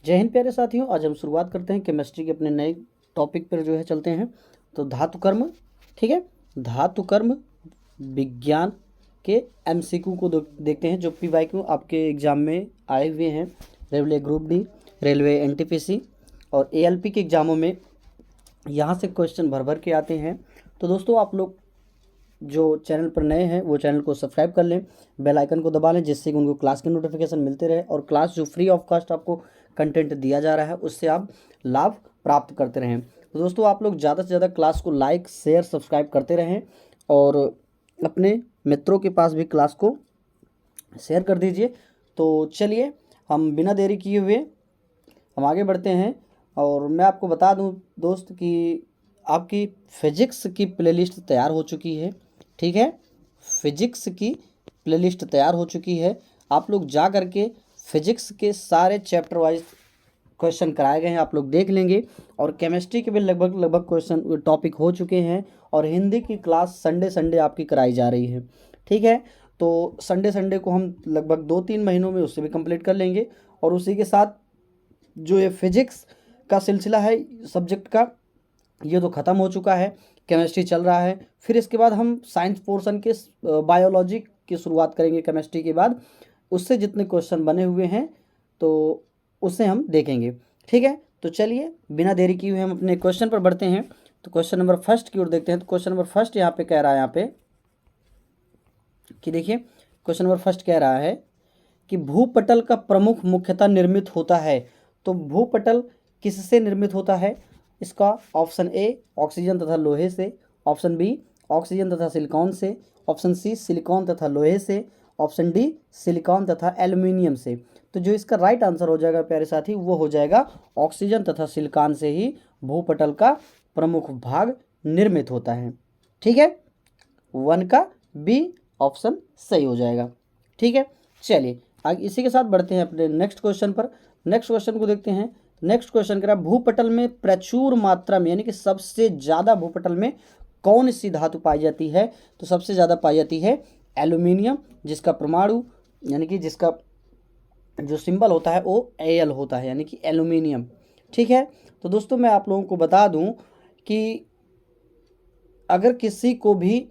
जय हिंद प्यारे साथियों। आज हम शुरुआत करते हैं केमिस्ट्री के अपने नए टॉपिक पर जो है चलते हैं। तो धातु कर्म, ठीक है, धातु कर्म विज्ञान के एमसीक्यू को देखते हैं जो पीवाईक्यू आपके एग्जाम में आए हुए हैं। Railway group D, railway NTPC और एएलपी के एग्जामों में यहाँ से क्वेश्चन भर भर के आते हैं। तो दोस्तों आप लोग जो चैनल पर नए हैं वो चैनल को सब्सक्राइब कर लें, बेल आइकन को दबा लें, जिससे कि उनको क्लास के नोटिफिकेशन मिलते रहे और क्लास जो फ्री ऑफ कॉस्ट आपको कंटेंट दिया जा रहा है उससे आप लाभ प्राप्त करते रहें। तो दोस्तों आप लोग ज़्यादा से ज़्यादा क्लास को लाइक शेयर सब्सक्राइब करते रहें और अपने मित्रों के पास भी क्लास को शेयर कर दीजिए। तो चलिए हम बिना देरी किए हुए हम आगे बढ़ते हैं। और मैं आपको बता दूं दोस्त कि आपकी फिजिक्स की प्लेलिस्ट तैयार हो चुकी है, ठीक है, फिजिक्स की प्लेलिस्ट तैयार हो चुकी है। आप लोग जा कर के फिजिक्स के सारे चैप्टर वाइज क्वेश्चन कराए गए हैं, आप लोग देख लेंगे। और केमिस्ट्री के भी लगभग क्वेश्चन टॉपिक हो चुके हैं। और हिंदी की क्लास संडे आपकी कराई जा रही है, ठीक है। तो संडे को हम लगभग 2-3 महीनों में उससे भी कंप्लीट कर लेंगे। और उसी के साथ जो ये फिजिक्स का सिलसिला है सब्जेक्ट का, ये तो ख़त्म हो चुका है, केमिस्ट्री चल रहा है। फिर इसके बाद हम साइंस पोर्शन के बायोलॉजी की शुरुआत करेंगे केमिस्ट्री के बाद। उससे जितने क्वेश्चन बने हुए हैं तो उससे हम देखेंगे, ठीक है। तो चलिए बिना देरी किए हुए हम अपने क्वेश्चन पर बढ़ते हैं। तो क्वेश्चन नंबर फर्स्ट की ओर देखते हैं। तो क्वेश्चन नंबर फर्स्ट यहाँ पे कह रहा है, यहाँ पे कि देखिए क्वेश्चन नंबर फर्स्ट कह रहा है कि भूपटल का प्रमुख मुख्यतः निर्मित होता है। तो भूपटल किससे निर्मित होता है? इसका ऑप्शन ए ऑक्सीजन तथा लोहे से, ऑप्शन बी ऑक्सीजन तथा सिलिकॉन से, ऑप्शन सी सिलिकॉन तथा लोहे से, ऑप्शन डी सिलिकॉन तथा एल्युमिनियम से। तो जो इसका राइट आंसर हो जाएगा प्यारे साथी वो हो जाएगा ऑक्सीजन तथा सिलिकॉन से ही भूपटल का प्रमुख भाग निर्मित होता है, ठीक है। 1 का बी ऑप्शन सही हो जाएगा, ठीक है। चलिए आगे इसी के साथ बढ़ते हैं अपने नेक्स्ट क्वेश्चन पर। नेक्स्ट क्वेश्चन को देखते हैं। नेक्स्ट क्वेश्चन कह रहा है भूपटल में प्रचुर मात्रा में यानी कि सबसे ज़्यादा भूपटल में कौन सी धातु पाई जाती है? तो सबसे ज़्यादा पाई जाती है एल्यूमिनियम, जिसका परमाणु यानी कि जिसका जो सिंबल होता है वो Al होता है, यानी कि एल्यूमिनियम, ठीक है। तो दोस्तों मैं आप लोगों को बता दूं कि अगर किसी को भी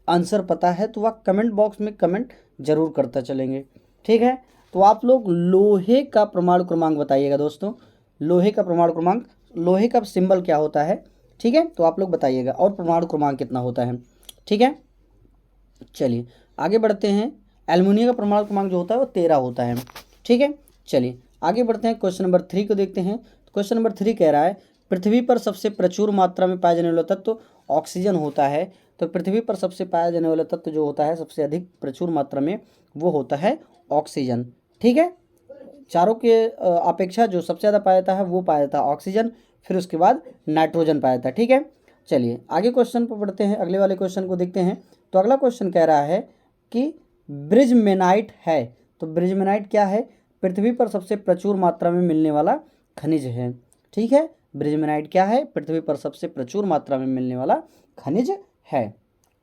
आंसर पता है तो वह कमेंट बॉक्स में कमेंट जरूर करता चलेंगे, ठीक है। तो आप लोग लोहे का परमाणु क्रमांक बताइएगा दोस्तों, लोहे का परमाणु क्रमांक, लोहे का सिंबल क्या होता है, ठीक है। तो आप लोग बताइएगा और परमाणु क्रमांक कितना होता है, ठीक है। चलिए आगे बढ़ते हैं। एल्युमिनियम का परमाणु क्रमांक जो होता है वो 13 होता है, ठीक है। चलिए आगे बढ़ते हैं, क्वेश्चन नंबर 3 को देखते हैं। क्वेश्चन नंबर 3 कह रहा है पृथ्वी पर सबसे प्रचुर मात्रा में पाया जाने वाला तत्व ऑक्सीजन होता है। तो पृथ्वी पर सबसे पाया जाने वाला तत्व जो होता है सबसे अधिक प्रचुर मात्रा में वो होता है ऑक्सीजन, ठीक है। चारों के अपेक्षा जो सबसे ज़्यादा पाया जाता है वो पाया जाता है ऑक्सीजन, फिर उसके बाद नाइट्रोजन पाया जाता है, ठीक है। चलिए आगे क्वेश्चन पर बढ़ते हैं, अगले वाले क्वेश्चन को देखते हैं। तो अगला क्वेश्चन कह रहा है कि ब्रिजमेनाइट है। तो ब्रिजमेनाइट क्या है? पृथ्वी पर सबसे प्रचुर मात्रा में मिलने वाला खनिज है, ठीक है। ब्रिजमेनाइट क्या है? पृथ्वी पर सबसे प्रचुर मात्रा में मिलने वाला खनिज है,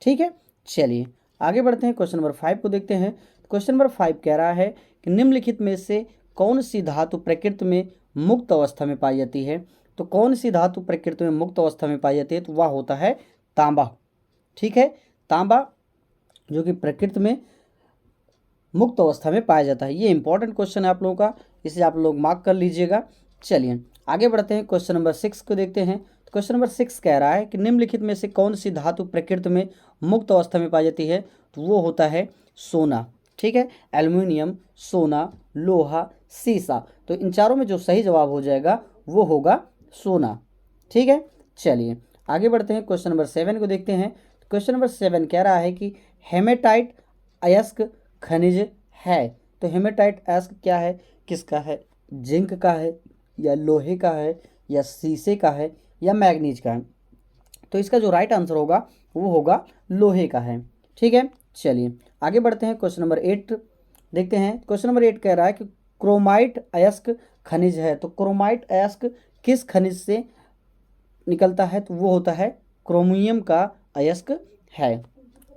ठीक है। चलिए आगे बढ़ते हैं, क्वेश्चन नंबर 5 को देखते हैं। क्वेश्चन नंबर 5 कह रहा है कि निम्नलिखित में से कौन सी धातु प्रकृति में मुक्त अवस्था में पाई जाती है? तो कौन सी धातु प्रकृति में मुक्त अवस्था में पाई जाती है? तो वह होता है तांबा, ठीक है। तांबा जो कि प्रकृति में मुक्त अवस्था में पाया जाता है। ये इंपॉर्टेंट क्वेश्चन है आप लोगों का, इसे आप लोग मार्क कर लीजिएगा। चलिए आगे बढ़ते हैं, क्वेश्चन नंबर 6 को देखते हैं। क्वेश्चन नंबर 6 कह रहा है कि निम्नलिखित में से कौन सी धातु प्रकृति में मुक्त अवस्था में पाई जाती है? तो वो होता है सोना, ठीक है। एल्युमिनियम, सोना, लोहा, सीसा। तो इन चारों में जो सही जवाब हो जाएगा वो होगा सोना, ठीक है। चलिए आगे बढ़ते हैं, क्वेश्चन नंबर 7 को देखते हैं। क्वेश्चन नंबर 7 कह रहा है कि हेमेटाइट अयस्क खनिज है। तो हेमेटाइट अयस्क क्या है, किसका है? जिंक का है या लोहे का है या शीशे का है या मैग्नीज का है? तो इसका जो राइट आंसर होगा वो होगा लोहे का है, ठीक है। चलिए आगे बढ़ते हैं, क्वेश्चन नंबर 8 देखते हैं। क्वेश्चन नंबर 8 कह रहा है कि क्रोमाइट अयस्क खनिज है। तो क्रोमाइट अयस्क किस खनिज से निकलता है? तो वो होता है क्रोमियम का अयस्क है,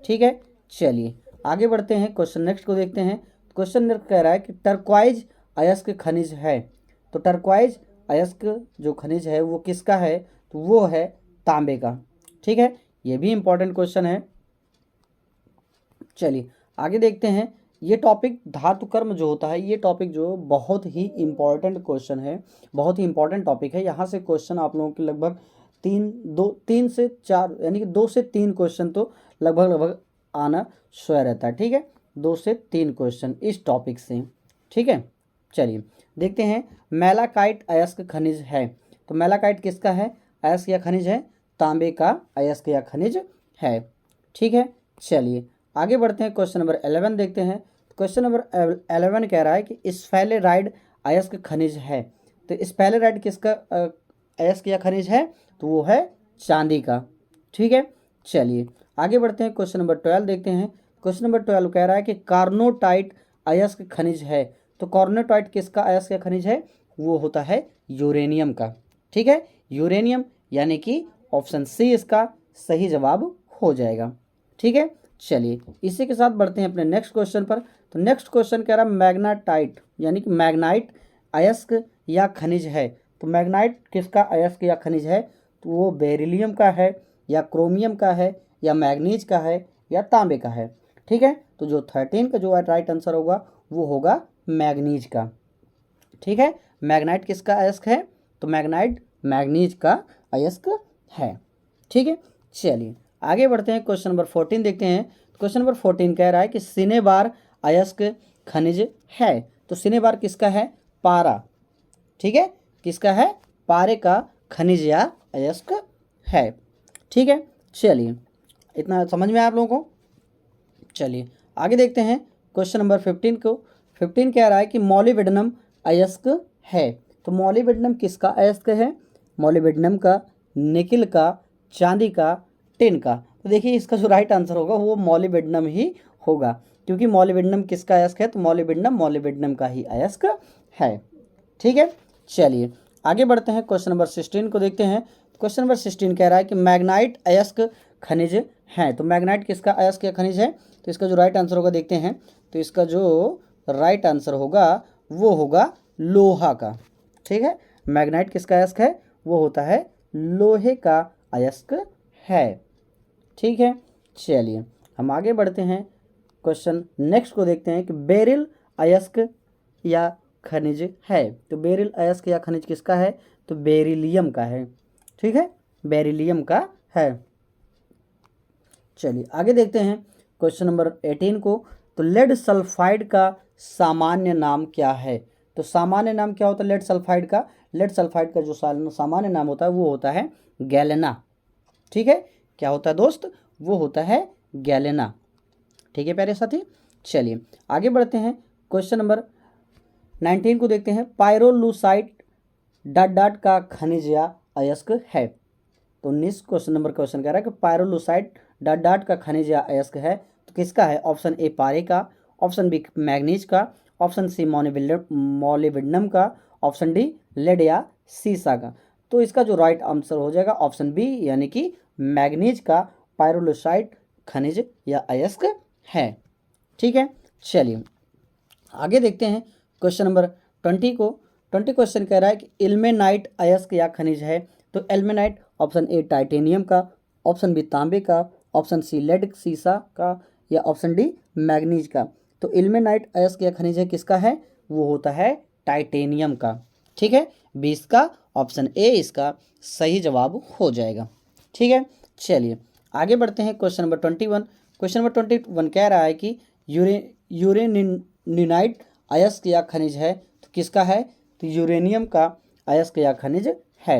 ठीक है। चलिए आगे बढ़ते हैं, क्वेश्चन नेक्स्ट को देखते हैं। क्वेश्चन नेक्स्ट कह रहा है कि टर्क्वाइज अयस्क खनिज है। तो टर्क्वाइज अयस्क जो खनिज है वो किसका है, तो वो है तांबे का। ठीक है, ये भी इंपॉर्टेंट क्वेश्चन है। चलिए आगे देखते हैं। ये टॉपिक धातु कर्म जो होता है, ये टॉपिक जो बहुत ही इंपॉर्टेंट क्वेश्चन है, बहुत ही इंपॉर्टेंट टॉपिक है। यहाँ से क्वेश्चन आप लोगों के लगभग 3 से 4 यानी कि 2 से 3 क्वेश्चन तो लगभग आना श्योर रहता है। ठीक है, 2 से 3 क्वेश्चन इस टॉपिक से। ठीक है, चलिए देखते हैं। मैलाकाइट अयस्क खनिज है, तो मैलाकाइट किसका है, अयस्क या खनिज है, तांबे का अयस्क या खनिज है। ठीक है, चलिए आगे बढ़ते हैं। क्वेश्चन नंबर 11 देखते हैं। क्वेश्चन नंबर 11 कह रहा है कि स्फेलेराइड अयस्क खनिज है, तो स्फेलेराइड किसका अयस्क या खनिज है, तो वो है चांदी का। ठीक है, चलिए आगे बढ़ते हैं। क्वेश्चन नंबर 12 देखते हैं। क्वेश्चन नंबर 12 कह रहा है कि कार्नोटाइट अयस्क खनिज है, तो कार्नोटाइट किसका अयस्क या खनिज है, वो होता है यूरेनियम का। ठीक है, यूरेनियम, यानी कि ऑप्शन सी इसका सही जवाब हो जाएगा। ठीक है, चलिए इसी के साथ बढ़ते हैं अपने नेक्स्ट क्वेश्चन पर। तो नेक्स्ट क्वेश्चन कह रहा है मैग्नाटाइट यानी कि मैग्नाइट अयस्क या खनिज है, तो मैग्नाइट किसका अयस्क या खनिज है, तो वो बेरिलियम का है या क्रोमियम का है या मैग्नीज का है या तांबे का है। ठीक है, तो जो 13 का जो राइट आंसर होगा वो होगा मैग्नीज का। ठीक है, मैग्नाइट किसका अयस्क है, तो मैग्नाइट मैग्नीज का अयस्क है। ठीक है, चलिए आगे बढ़ते हैं। क्वेश्चन नंबर 14 देखते हैं। क्वेश्चन नंबर 14 कह रहा है कि सिनेबार अयस्क खनिज है, तो सिनेबार किसका है, पारा। ठीक है, किसका है, पारे का खनिज या अयस्क है। ठीक है, चलिए इतना समझ में आया आप लोगों को। चलिए आगे देखते हैं क्वेश्चन नंबर 15 को। 15 कह रहा है कि मॉलिब्डेनम अयस्क है, तो मॉलिब्डेनम किसका अयस्क है, मॉलिब्डेनम का, निकिल का, चांदी का, टिन का। तो देखिए इसका जो राइट आंसर होगा वो मॉलिब्डेनम ही होगा, क्योंकि मॉलिब्डेनम किसका अयस्क है, तो मॉलिब्डेनम का ही अयस्क है। ठीक है, चलिए आगे बढ़ते हैं। क्वेश्चन नंबर 16 को देखते हैं। क्वेश्चन नंबर 16 कह रहा है कि मैग्नाइट अयस्क खनिज है, तो मैग्नाइट किसका अयस्क या खनिज है, तो इसका जो राइट आंसर होगा देखते हैं। तो इसका जो राइट आंसर होगा वो होगा लोहा का। ठीक है, मैग्नाइट किसका अयस्क है, वो होता है लोहे का अयस्क है। ठीक है, चलिए हम आगे बढ़ते हैं। क्वेश्चन नेक्स्ट को देखते हैं कि बेरिल अयस्क या खनिज है, तो बेरिल अयस्क या खनिज किसका है, तो बेरिलियम का है। ठीक है, बेरिलियम का है। चलिए आगे देखते हैं क्वेश्चन नंबर 18 को। तो लेड सल्फाइड का सामान्य नाम क्या है, तो सामान्य नाम क्या होता है लेड सल्फाइड का, लेड सल्फाइड का जो सामान्य नाम होता है वो होता है गैलेना। ठीक है, क्या होता है दोस्त, वो होता है गैलेना। ठीक है प्यारे साथी, चलिए आगे बढ़ते हैं। क्वेश्चन नंबर 19 को देखते हैं। पायरोलुसाइट डॉट डॉट का खनिज या अयस्क है, तो 19 क्वेश्चन कह रहा है कि पायरोलुसाइट डॉट डॉट का खनिज या अयस्क है, तो किसका है, ऑप्शन ए पारे का, ऑप्शन बी मैग्नीज का, ऑप्शन सी मॉलिब्डेनम का, ऑप्शन डी लेड या सीसा का। तो इसका जो राइट आंसर हो जाएगा ऑप्शन बी, यानी कि मैग्नीज का पायरोलुसाइट खनिज या अयस्क है। ठीक है, चलिए आगे देखते हैं क्वेश्चन नंबर 20 को। 20 क्वेश्चन कह रहा है कि इल्मेनाइट अयस्क या खनिज है, तो एल्मेनाइट ऑप्शन ए टाइटेनियम का, ऑप्शन बी तांबे का, ऑप्शन सी लेड सीसा का या ऑप्शन डी मैग्नीज का। तो इल्मेनाइट अयस्क या खनिज है किसका है, वो होता है टाइटेनियम का। ठीक है, 20 का ऑप्शन ए इसका सही जवाब हो जाएगा। ठीक है, चलिए आगे बढ़ते हैं। Question number 21। क्वेश्चन नंबर 21 कह रहा है कि यूरेनिनाइट अयस्क या खनिज है, तो किसका है, तो यूरेनियम का अयस्क या खनिज है।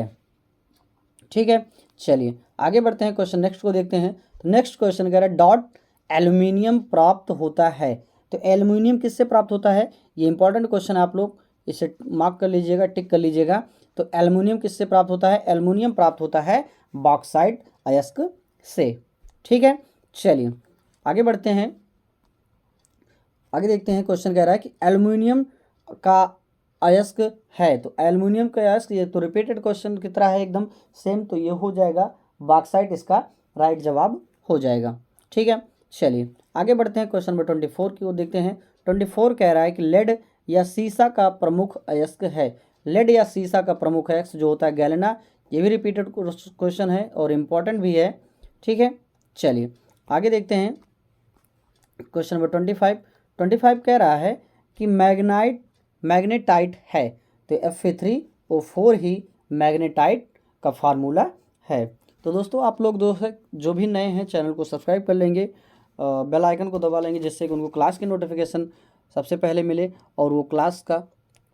ठीक है, चलिए आगे बढ़ते हैं। क्वेश्चन नेक्स्ट को देखते हैं। तो नेक्स्ट क्वेश्चन कह रहा है डॉट एल्युमिनियम प्राप्त होता है, तो एल्युमिनियम किससे प्राप्त होता है, ये इंपॉर्टेंट क्वेश्चन, आप लोग इसे मार्क कर लीजिएगा, टिक कर लीजिएगा। तो एल्युमिनियम किससे प्राप्त होता है, एल्युमिनियम प्राप्त होता है बॉक्साइट अयस्क से। ठीक है, चलिए आगे बढ़ते हैं। आगे देखते हैं। क्वेश्चन कह रहा है कि एल्युमिनियम का अयस्क है, तो एल्युमिनियम का अयस्क, ये तो रिपीटेड क्वेश्चन की तरह है एकदम सेम, तो ये हो जाएगा बॉक्साइट, इसका राइट जवाब हो जाएगा। ठीक है, चलिए आगे बढ़ते हैं। क्वेश्चन नंबर 24 की ओर देखते हैं। 24 कह रहा है कि लेड या सीसा का प्रमुख अयस्क है, लेड या सीसा का प्रमुख एक्स जो होता है गैलेना। ये भी रिपीटेड क्वेश्चन है और इम्पॉर्टेंट भी है, ठीक है। चलिए आगे देखते हैं क्वेश्चन नंबर 25। 25 कह रहा है कि मैग्नेटाइट है, तो Fe3O4 ही मैग्नेटाइट का फार्मूला है। तो दोस्तों आप लोग जो भी नए हैं चैनल को सब्सक्राइब कर लेंगे, बेल आइकन को दबा लेंगे, जिससे कि उनको क्लास की नोटिफिकेशन सबसे पहले मिले और वो क्लास का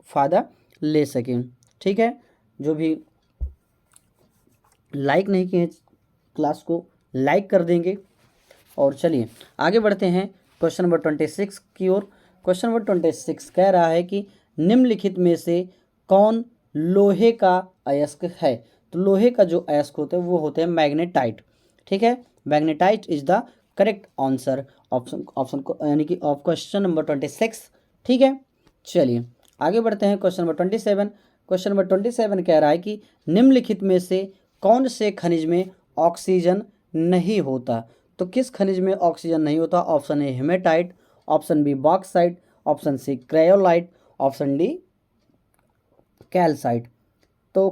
फ़ायदा ले सकें, ठीक है। जो भी लाइक नहीं किए क्लास को लाइक कर देंगे। और चलिए आगे बढ़ते हैं क्वेश्चन नंबर 26 की ओर। क्वेश्चन नंबर 26 कह रहा है कि निम्नलिखित में से कौन लोहे का अयस्क है। तो लोहे का जो अयस्क होते हैं वो होते हैं मैग्नेटाइट, ठीक है। Magnetite is the correct answer option को यानी कि ऑफ क्वेश्चन नंबर 26, ठीक है। चलिए आगे बढ़ते हैं क्वेश्चन नंबर 27। क्वेश्चन नंबर 27 कह रहा है कि निम्नलिखित में से कौन से खनिज में ऑक्सीजन नहीं होता। तो किस खनिज में ऑक्सीजन नहीं होता। Option A haematite, option B bauxite, option C cryolite, option D calcite. तो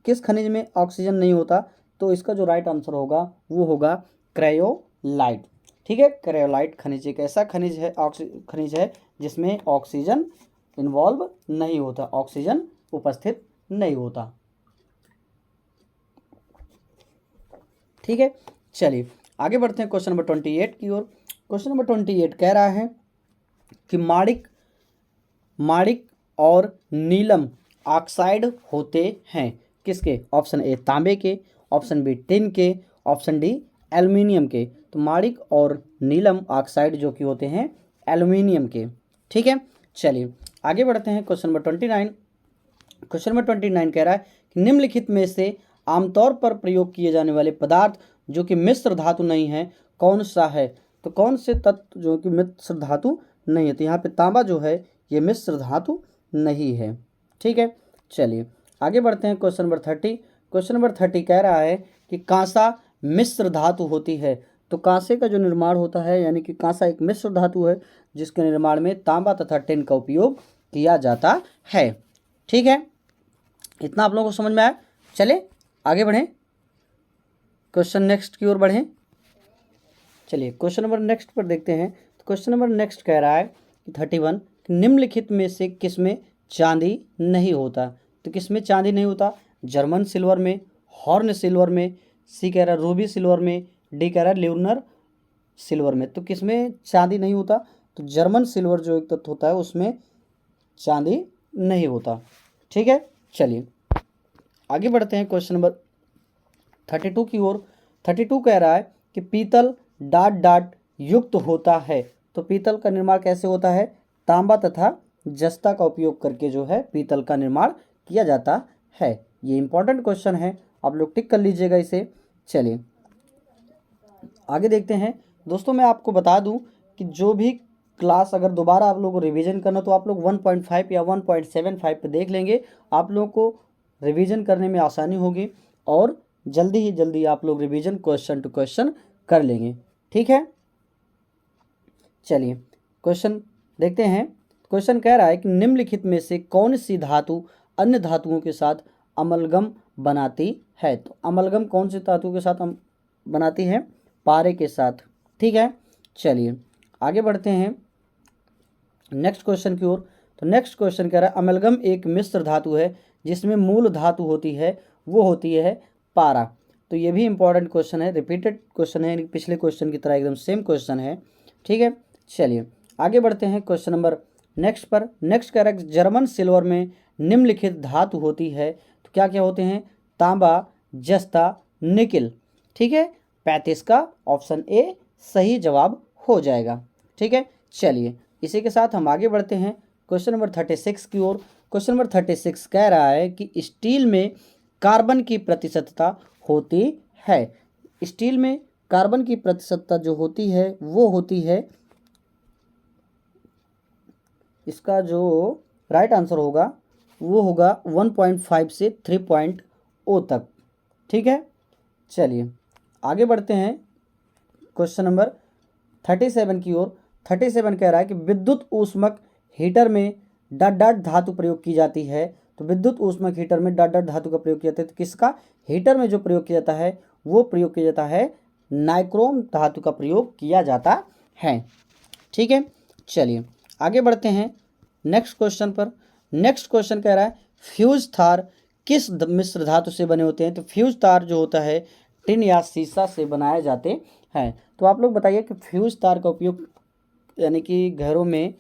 किस खनिज में ऑक्सीजन नहीं होता। तो इसका जो राइट आंसर होगा वो होगा क्रायोलाइट, ठीक है। क्रायोलाइट खनिज एक ऐसा खनिज है जिसमें ऑक्सीजन इन्वॉल्व नहीं होता, ऑक्सीजन उपस्थित नहीं होता, ठीक है। चलिए आगे बढ़ते हैं क्वेश्चन नंबर 28 की ओर। क्वेश्चन नंबर 28 कह रहा है कि माणिक और नीलम ऑक्साइड होते हैं किसके। ऑप्शन ए तांबे के, ऑप्शन बी टिन के, ऑप्शन डी एल्युमिनियम के। तो माणिक और नीलम ऑक्साइड जो कि होते हैं एल्युमिनियम के, ठीक है। चलिए आगे बढ़ते हैं क्वेश्चन नंबर 29। क्वेश्चन नंबर 29 कह रहा है कि निम्नलिखित में से आमतौर पर प्रयोग किए जाने वाले पदार्थ जो कि मिश्र धातु नहीं है कौन सा है। तो कौन से तत्व जो कि मिश्र धातु नहीं है। तो यहाँ पे तांबा जो है ये मिश्र धातु नहीं है, ठीक है। चलिए आगे बढ़ते हैं क्वेश्चन नंबर 30। क्वेश्चन नंबर 30 कह रहा है कि कांसा मिश्र धातु होती है। तो कांसे का जो निर्माण होता है यानी कि कांसा एक मिश्र धातु है जिसके निर्माण में तांबा तथा टिन का उपयोग किया जाता है, ठीक है। इतना आप लोगों को समझ में आया। चले आगे बढ़ें, क्वेश्चन नेक्स्ट की ओर बढ़ें। चलिए क्वेश्चन नंबर नेक्स्ट पर देखते हैं। तो क्वेश्चन नंबर नेक्स्ट कह रहा है कि 31 निम्नलिखित में से किसमें चांदी नहीं होता। तो किसमें चांदी नहीं होता। जर्मन सिल्वर में, हॉर्न सिल्वर में, सी कह रहा है रूबी सिल्वर में, डी कह रहा है ल्यूनर सिल्वर में। तो किसमें चांदी नहीं होता। तो जर्मन सिल्वर जो एक तत्व होता है उसमें चांदी नहीं होता, ठीक है। चलिए आगे बढ़ते हैं क्वेश्चन नंबर 32 की ओर। 32 कह रहा है कि पीतल डाट डाट युक्त होता है। तो पीतल का निर्माण कैसे होता है। तांबा तथा जस्ता का उपयोग करके जो है पीतल का निर्माण किया जाता है। ये इंपॉर्टेंट क्वेश्चन है, आप लोग टिक कर लीजिएगा इसे। चलिए आगे देखते हैं। दोस्तों मैं आपको बता दूं कि जो भी क्लास अगर दोबारा आप लोगों को रिवीजन करना तो आप लोग 1.5 या 1.75 पे देख लेंगे। आप लोगों को रिवीजन करने में आसानी होगी और जल्दी ही जल्दी आप लोग रिवीजन क्वेश्चन टू क्वेश्चन कर लेंगे, ठीक है। चलिए क्वेश्चन देखते हैं। क्वेश्चन कह रहा है कि निम्नलिखित में से कौन सी धातु अन्य धातुओं के साथ अमलगम बनाती है। तो अमलगम कौन सी धातु के साथ बनाती है। पारे के साथ, ठीक है। चलिए आगे बढ़ते हैं नेक्स्ट क्वेश्चन की ओर। तो नेक्स्ट क्वेश्चन कह रहा है अमलगम एक मिश्र धातु है जिसमें मूल धातु होती है वो होती है पारा। तो ये भी इंपॉर्टेंट क्वेश्चन है, रिपीटेड क्वेश्चन है, पिछले क्वेश्चन की तरह एकदम सेम क्वेश्चन है, ठीक है। चलिए आगे बढ़ते हैं क्वेश्चन नंबर नेक्स्ट पर। नेक्स्ट कह रहा है जर्मन सिल्वर में निम्नलिखित धातु होती है। तो क्या क्या होते हैं। तांबा, जस्ता, निकिल, ठीक है। 35 का ऑप्शन ए सही जवाब हो जाएगा, ठीक है। चलिए इसी के साथ हम आगे बढ़ते हैं क्वेश्चन नंबर 36 की ओर। क्वेश्चन नंबर 36 कह रहा है कि स्टील में कार्बन की प्रतिशतता होती है। स्टील में कार्बन की प्रतिशतता जो होती है वो होती है, इसका जो राइट आंसर होगा वो होगा 1.5 से 3.0 तक, ठीक है। चलिए आगे बढ़ते हैं क्वेश्चन नंबर 37 की ओर। 37 कह रहा है कि विद्युत ऊष्मक हीटर में डॉट डॉट धातु प्रयोग की जाती है। तो विद्युत ऊष्मक हीटर में डॉट डॉट धातु का प्रयोग किया जाता है। तो किसका? हीटर में जो प्रयोग किया जाता है वो प्रयोग किया जाता है नाइक्रोम धातु का प्रयोग किया जाता है। ठीक है, चलिए आगे बढ़ते हैं नेक्स्ट क्वेश्चन पर। नेक्स्ट क्वेश्चन कह रहा है फ्यूज तार किस मिश्र धातु से बने होते हैं? तो फ्यूज तार जो होता है टिन या सीसा से बनाए जाते हैं। तो आप लोग बताइए कि फ्यूज तार का उपयोग यानी कि घरों में